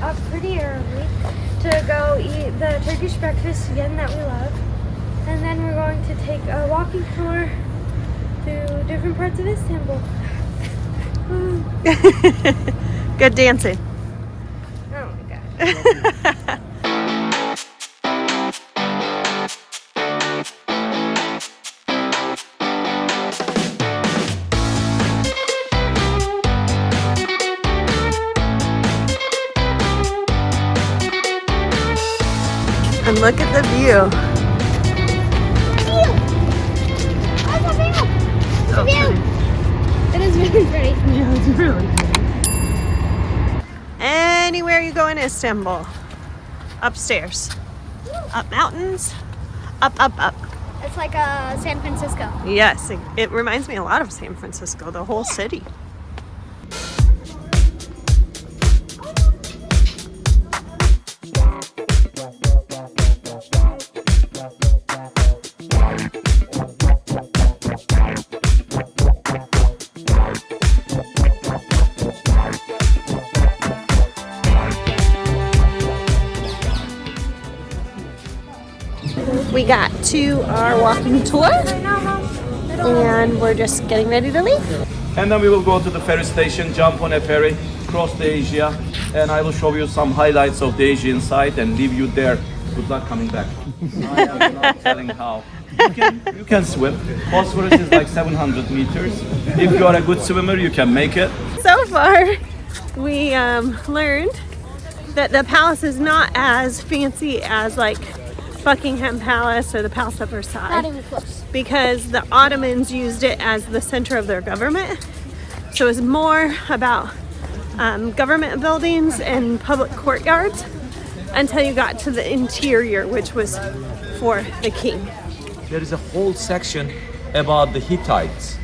up pretty early to go eat the Turkish breakfast again that we love. And then we're going to take a walking tour through different parts of Istanbul. Good dancing. Oh my god. And look at the view. So pretty. It is really pretty. Yeah, it's really pretty. Anywhere you go in Istanbul, upstairs, up mountains, up. It's like San Francisco. Yes, it reminds me a lot of San Francisco, the whole city. We got to our walking tour and we're just getting ready to leave. And then we will go to the ferry station, jump on a ferry, cross the Asia, and I will show you some highlights of the Asian side and leave you there. Good luck coming back. I am not telling how. You can swim. Bosphorus is like 700 meters. If you are a good swimmer, you can make it. So far, we learned that the palace is not as fancy as like Buckingham Palace or the Palace of Versailles. Not even close. Because the Ottomans used it as the center of their government. So it's more about government buildings and public courtyards until you got to the interior, which was for the king. There is a whole section about the Hittites.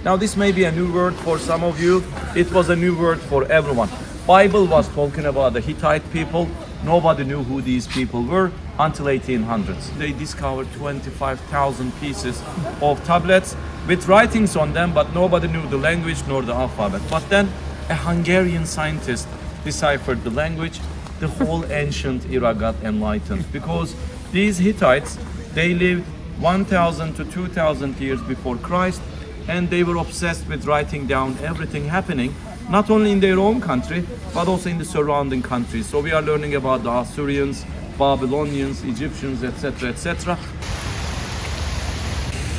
Now this may be a new word for some of you. It was a new word for everyone. Bible was talking about the Hittite people. Nobody knew who these people were until 1800s. They discovered 25,000 pieces of tablets with writings on them, but nobody knew the language nor the alphabet. But then a Hungarian scientist deciphered the language. The whole ancient era got enlightened because these Hittites, they lived 1,000 to 2,000 years before Christ, and they were obsessed with writing down everything happening, not only in their own country, but also in the surrounding countries. So we are learning about the Assyrians, Babylonians, Egyptians, etc., etc.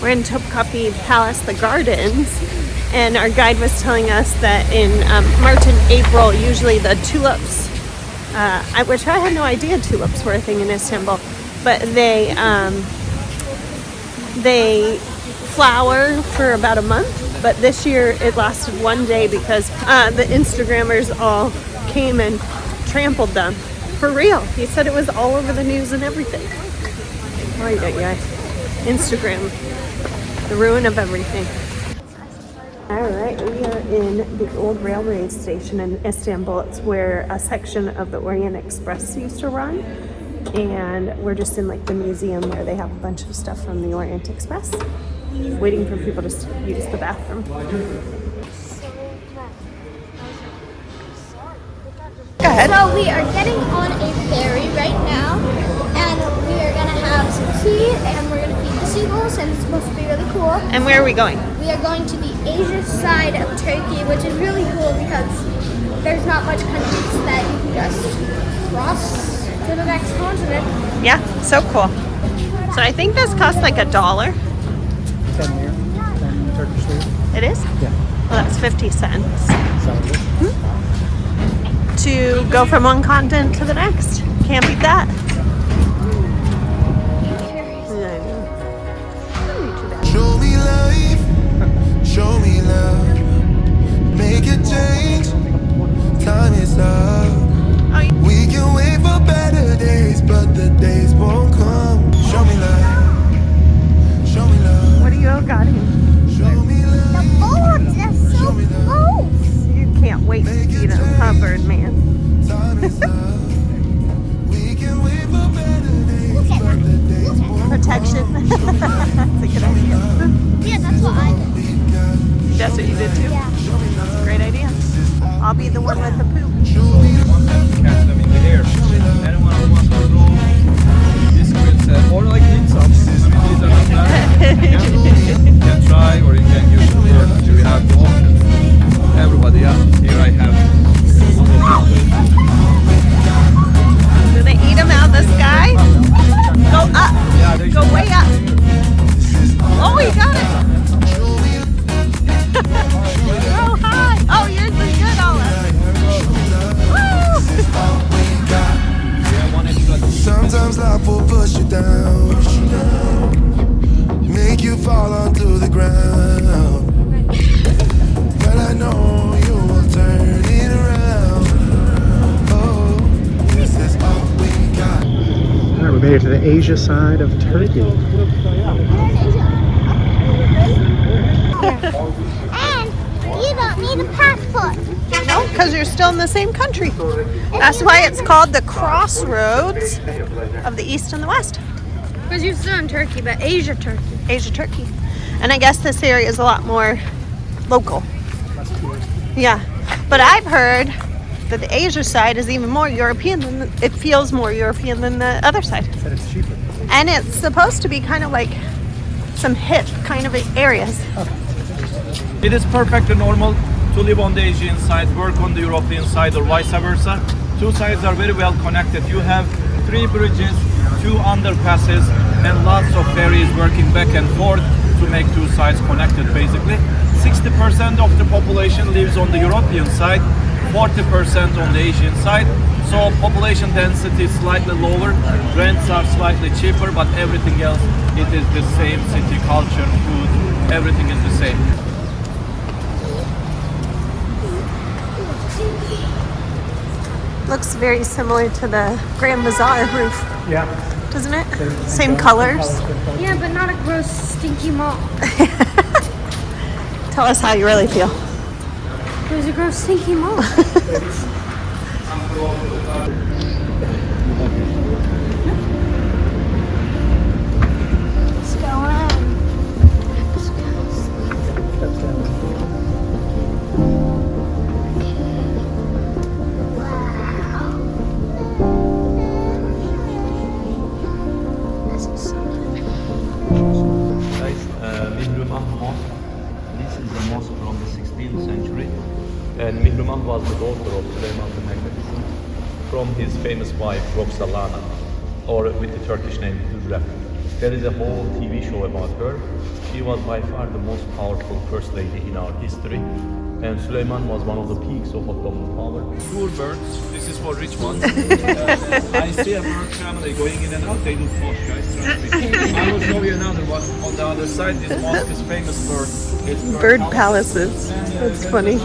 We're in Topkapi Palace, the gardens, and our guide was telling us that in March and April, usually the tulips, which I had no idea tulips were a thing in Istanbul, but they flower for about a month. But this year it lasted one day because the Instagrammers all came and trampled them. For real. He said it was all over the news and everything. Yeah. Instagram, the ruin of everything. All right, we are in the old railway station in Istanbul. It's where a section of the Orient Express used to run. And we're just in like the museum where they have a bunch of stuff from the Orient Express. Waiting for people to use the bathroom. Go ahead. So we are getting on a ferry right now, and we are gonna have some tea, and we're gonna feed the seagulls, and it's supposed to be really cool. And where are we going? We are going to the Asia side of Turkey, which is really cool because there's not much countries that you can just cross to the next continent. Yeah, so cool. So I think this costs like $1. 10 lira, 10 Turkish lira. It is? Yeah. Well, that's 50 cents. Sounds good. To go from one continent to the next. Can't beat that. Show me life, show me love, make a change, time is up. We can wait for better days, but the days won't come. Show me love, show me love. What do you got here? Show me love. The boats are so close. You can't wait to eat a hubbard, man. Time is up. We can wait for better days, but the days won't Protection. That's a good idea. Yeah, that's what I did. That's what you did too? Yeah. That's a great idea. I'll be the one with the poop. Catch them in the made it to the Asia side of Turkey. And you don't need a passport. No, because you're still in the same country. That's why it's called the crossroads of the East and the West. Because you're still in Turkey, but Asia, Turkey. Asia, Turkey. And I guess this area is a lot more local. Yeah. But I've heard that the Asia side is even more European than it feels more European than the other side. Said it's cheaper. And it's supposed to be kind of like some hip kind of areas. It is perfectly normal to live on the Asian side, work on the European side, or vice versa. Two sides are very well connected. You have 3 bridges, 2 underpasses, and lots of ferries working back and forth to make two sides connected basically. 60% of the population lives on the European side, 40% on the Asian side. So population density is slightly lower, rents are slightly cheaper, but everything else, it is the same city, culture, food, everything is the same. Looks very similar to the Grand Bazaar roof, Yeah. doesn't it? Same colors. Yeah, but not a gross, stinky mall. Tell us how you really feel. It was a gross, stinky mall. Let's go on. Guys, Mihrimah Mosque. This is a mosque from the 16th century, and Mihrimah was the daughter of Süleyman the Magnificent from his famous wife Roxalana, or with the Turkish name Hürrem. There is a whole TV show about her. She was by far the most powerful first lady in our history, and Süleyman was one of the peaks of Ottoman power. Poor birds. This is for rich ones. I see a bird family going in and out. They look posh, guys. Trust me. I will show you another one. On the other side, this mosque is famous for its Bird palaces. That's funny.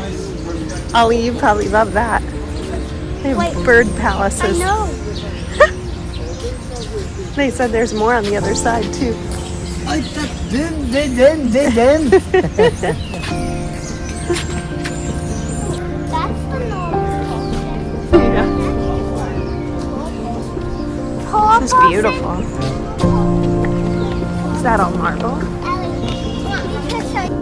Ollie, you probably love that. They have bird palaces. I know. They said there's more on the other side too. That's the normal Yeah. section. This is beautiful. Is that all marble? Ellie, want me to show you?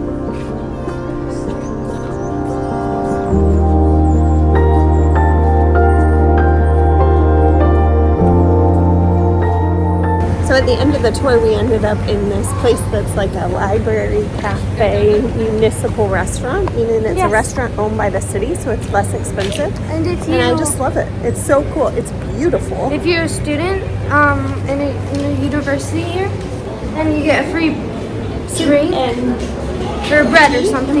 So at the end of the tour, we ended up in this place that's like a library, cafe, municipal restaurant. Meaning it's a Yes. restaurant owned by the city, so it's less expensive. And if you, And I just love it. It's so cool. It's beautiful. if you're a student in a university here, then you get a free drink or bread or something.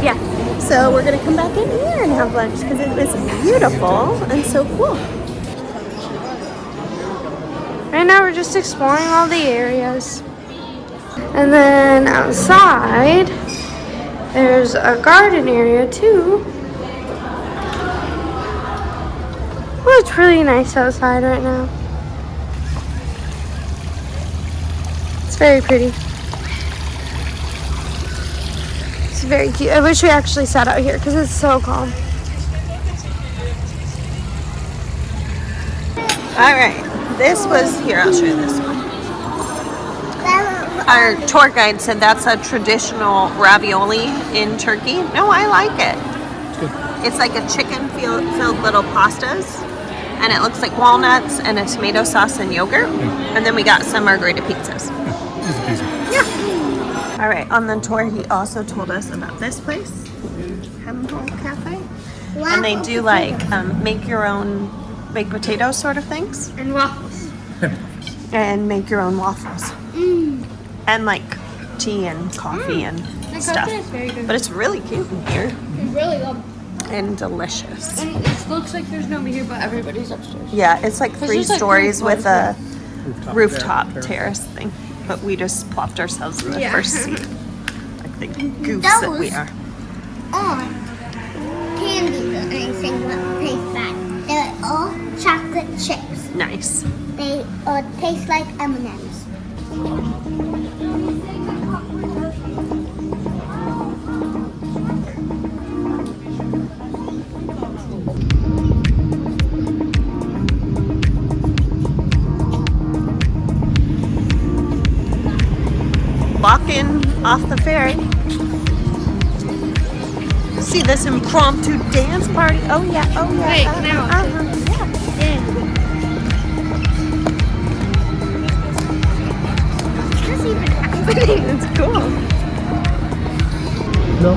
Yeah. So we're gonna come back in here and have lunch because it is beautiful and so cool. Right now we're just exploring all the areas. And then outside, there's a garden area too. Oh, it's really nice outside right now. It's very pretty. It's very cute. I wish we actually sat out here because it's so calm. All right, this was here. I'll show you this one. Our tour guide said that's a traditional ravioli in Turkey. No, I like it. It's like a chicken-filled little pastas, and it looks like walnuts and a tomato sauce and yogurt. And then we got some margherita pizzas. Easy peasy. All right, on the tour, he also told us about this place, Hemhole Cafe. And they do like make your own baked potato sort of things, And waffles. and make your own waffles. And like tea and coffee and The stuff. coffee is very good. But it's really cute in here It's really good. and delicious. And it looks like there's nobody here, but everybody's upstairs. Yeah, it's like 3 just, like, stories three with a Rooftop. rooftop terrace thing. But we just plopped ourselves in the Yeah. first seat. Like the goofs that we are. On candy, but I say what tastes bad. They're all chocolate chips. Nice. They taste like M&Ms. Walking off the ferry. See this impromptu dance party. Oh yeah, oh yeah. Wait, now. Yeah. This even happening. It's cool. No.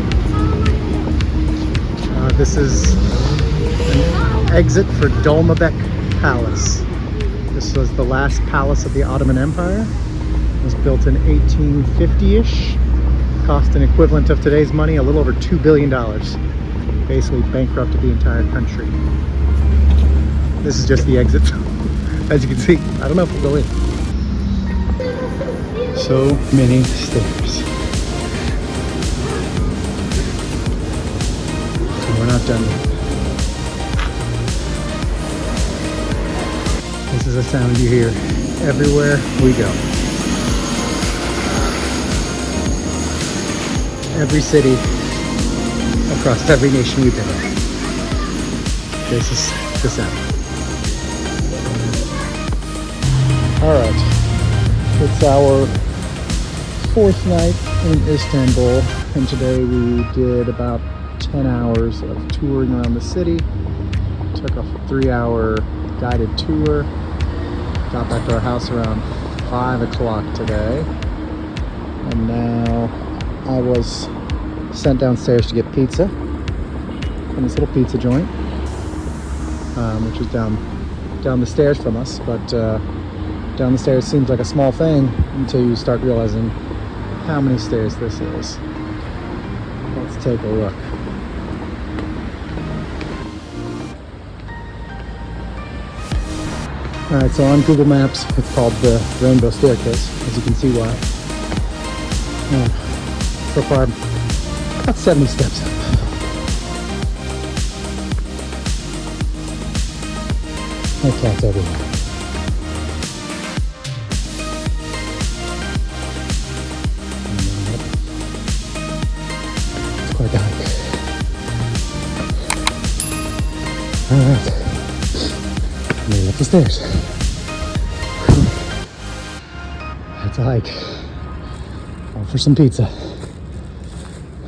This is an exit for Dolmabek Palace. This was the last palace of the Ottoman Empire. It was built in 1850-ish. Cost an equivalent of today's money, a little over $2 billion. Basically bankrupted the entire country. This is just the exit. As you can see, I don't know if we'll go in. So many stairs. And we're not done yet. This is a sound you hear everywhere we go. Every city across every nation we've been in. This is the sound. Alright. It's our 4th night in Istanbul, and today we did about 10 hours of touring around the city. Took a 3-hour guided tour. Got back to our house around 5 o'clock today. And now I was sent downstairs to get pizza from this little pizza joint, which is down the stairs from us. But down the stairs seems like a small thing until you start realizing how many stairs this is. Let's take a look. Alright, so on Google Maps, it's called the Rainbow Staircase, as you can see why. So far, about 70 steps up. There are cats everywhere. It's quite a hike. Alright. Made it up the stairs. That's a hike. All for some pizza.